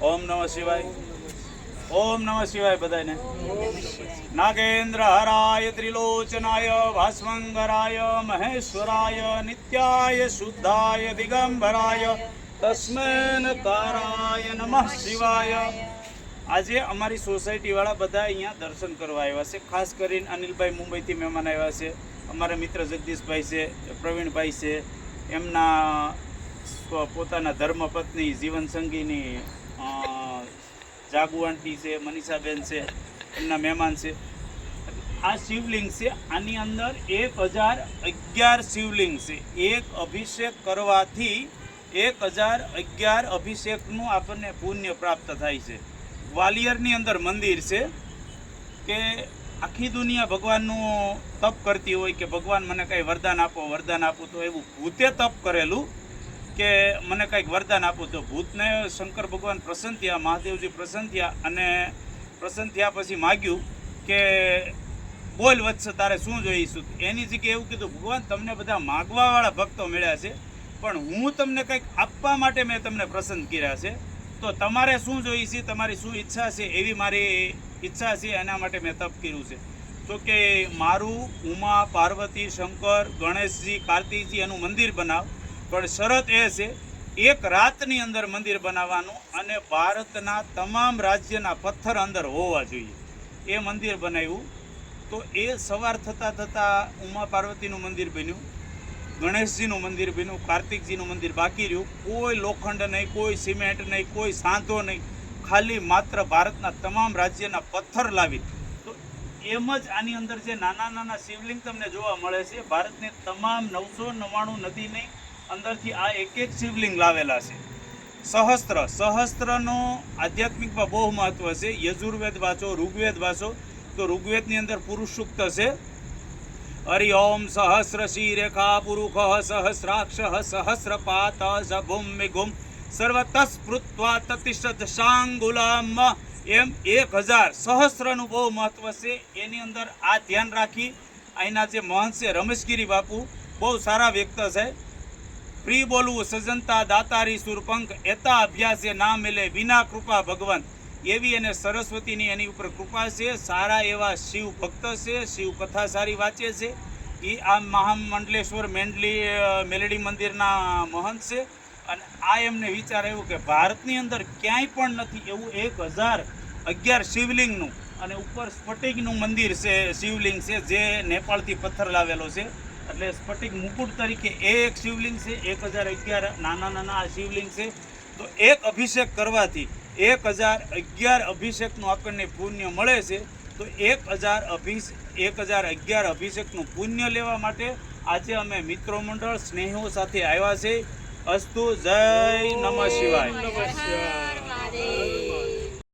ઓમ નમઃ શિવાય. ઓમ નમઃ શિવાય બધાને. નાગેન્દ્ર હરાય ત્રિલોચનાય ભાસ્વંગરાય મહેશ્વરાય નિત્યાય શુદ્ધાય દિગંબરાય તસ્મૈનકારાય નમઃ શિવાય. આજે અમારી સોસાયટીવાળા બધા અહીંયા દર્શન કરવા આવ્યા છે. ખાસ કરીને અનિલભાઈ મુંબઈથી મહેમાન આવ્યા છે. અમારા મિત્ર જગદીશભાઈ છે, પ્રવીણભાઈ છે, એમના પોતાના ધર્મપત્ની જીવનસંગીની જાગુ આંટી છે, મનીષાબેન છે, એમના મહેમાન છે. આ શિવલિંગ છે, આની અંદર 1011 શિવલિંગ છે. એક અભિષેક કરવાથી 1011 અભિષેકનું આપણને પુણ્ય પ્રાપ્ત થાય છે. ગ્વાલિયરની અંદર મંદિર છે કે આખી દુનિયા ભગવાનનું તપ કરતી હોય કે ભગવાન મને કંઈ વરદાન આપો, વરદાન આપો. તો એવું ભૂતે તપ કરેલું કે મને કંઈક વરદાન આપું. તો ભૂતને શંકર ભગવાન પ્રસન્ન થયા, મહાદેવજી પ્રસન્ન થયા, અને પ્રસન્ન થયા પછી માગ્યું કે બોલ વત્સ તારે શું જોઈશું. એની જગ્યાએ એવું કીધું, ભગવાન તમને બધા માગવાવાળા ભક્તો મળ્યા છે, પણ હું તમને કંઈક આપવા માટે મેં તમને પ્રસન્ન કર્યા છે. તો તમારે શું જોઈએ છે, તમારી શું ઈચ્છા છે, એવી મારી ઈચ્છા છે, એના માટે મેં તપ કર્યું છે. તો કે મારું ઉમા, પાર્વતી, શંકર, ગણેશજી, કાર્તિકજી એનું મંદિર બનાવ, પણ શરત એ છે એક રાતની અંદર મંદિર બનાવવાનું અને ભારતના તમામ રાજ્યના પથ્થર અંદર હોવા જોઈએ. એ મંદિર બનાવ્યું. તો એ સવાર થતાં થતાં ઉમા પાર્વતીનું મંદિર બન્યું, ગણેશજીનું મંદિર બન્યું, કાર્તિકજીનું મંદિર બાકી રહ્યું. કોઈ લોખંડ નહીં, કોઈ સિમેન્ટ નહીં, કોઈ સાંધો નહીં, ખાલી માત્ર ભારતના તમામ રાજ્યના પથ્થર લાવી. તો એમ જ આની અંદર જે નાના નાના શિવલિંગ તમને જોવા મળે છે, ભારતની તમામ 999 નદીની અંદરથી આ એક એક શિવલિંગ લાવેલા છે. સહસ્ત્રનો આધ્યાત્મિકમાં બહુ મહત્વ છે. યજુર્વેદ વાંચો, ઋગ્વેદ વાંચો, તો ઋગ્વેદની અંદર પુરુષ સૂક્ત છે. હરિ ઓમ સહસ્ર શિરેખા પુરુષ સહસ્રાક્ષ સહસ્રપાત ભૂમિગુમ સર્વતસ્પૃત્વા તતિષ્ઠ શાંગુલમ. એમ 1000 સહસ્રનું બહુ મહત્વ છે. એની અંદર આ ધ્યાન રાખી અહીંના જે મહંત છે રમેશગીરી બાપુ, બહુ સારા વ્યક્ત છે. પ્રી બોલવું સજનતા દાતારી સુરપંખ એતા અભ્યાસે ના મિલે વિના કૃપા ભગવાન. એવી એને સરસ્વતીની એની ઉપર કૃપા છે. સારા એવા શિવ ભક્ત છે, શિવ કથા સારી વાંચે છે. એ આ મહામંડલેશ્વર મેલડી મંદિરના મહંત છે. અને આ એમને વિચાર આવ્યો કે ભારતની અંદર ક્યાંય પણ નથી એવું 1011 શિવલિંગનું અને ઉપર સ્ફટિકનું મંદિર છે, શિવલિંગ છે, જે નેપાળથી પથ્થર લાવેલો છે. એટલે સ્ફટિક મુકુટ તરીકે એક શિવલિંગ છે. 1011 નાના નાના આ શિવલિંગ છે. તો એક અભિષેક કરવાથી 1011 અભિષેકનું આપણને પુણ્ય મળે છે. તો 1011 અભિષેકનું પુણ્ય લેવા માટે આજે અમે મિત્રો મંડળ સ્નેહીઓ સાથે આવ્યા છે. અસ્તુ. જય નમઃ શિવાય.